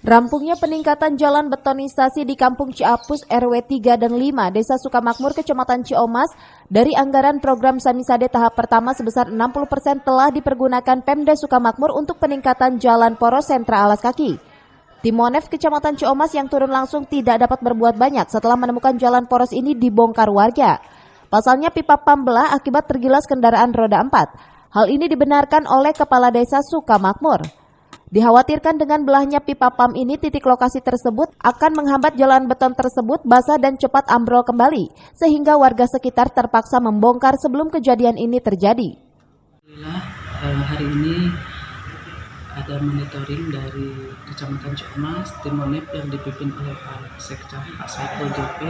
Rampungnya peningkatan jalan betonisasi di Kampung Ciapus RW 3 dan 5 Desa Sukamakmur Kecamatan Ciomas dari anggaran program Samisade tahap pertama sebesar 60% telah dipergunakan Pemda Sukamakmur untuk peningkatan jalan poros sentra alas kaki. Tim Monef Kecamatan Ciomas yang turun langsung tidak dapat berbuat banyak setelah menemukan jalan poros ini dibongkar warga. Pasalnya pipa PAM belah akibat tergilas kendaraan roda 4. Hal ini dibenarkan oleh Kepala Desa Sukamakmur. Dikhawatirkan dengan belahnya pipa PAM ini, titik lokasi tersebut akan menghambat jalan beton tersebut basah dan cepat ambrol kembali, sehingga warga sekitar terpaksa membongkar sebelum kejadian ini terjadi. Alhamdulillah, hari ini ada monitoring dari Kecamatan Ciomas, tim Monef yang dipimpin oleh Pak Sekcam, Pak Saiful JP.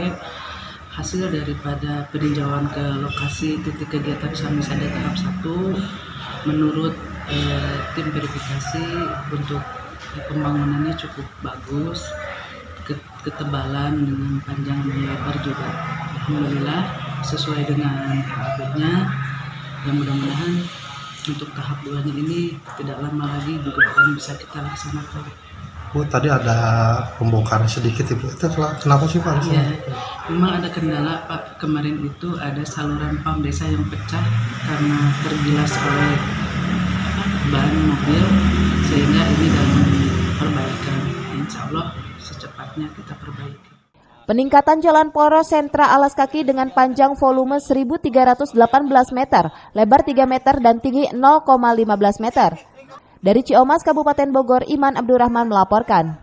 Hasil daripada peninjauan ke lokasi titik kegiatan Samisade tahap 1, menurut tim verifikasi untuk pembangunannya cukup bagus, ketebalan dengan panjang dan lebar juga alhamdulillah sesuai dengan RAP-nya. Yang mudah-mudahan untuk tahap 2-nya ini tidak lama lagi juga akan bisa kita laksanakan. Bu, tadi ada pembongkaran sedikit Ibu, itu kenapa sih Pak? Ya, memang ada kendala Pak, kemarin itu ada saluran PAM desa yang pecah karena tergilas oleh ban mobil, sehingga ini dalam perbaikan. Insya Allah secepatnya kita perbaiki. Peningkatan jalan poros sentra alas kaki dengan panjang volume 1.318 meter, lebar 3 meter dan tinggi 0,15 meter. Dari Ciomas, Kabupaten Bogor, Iman Abdurrahman melaporkan.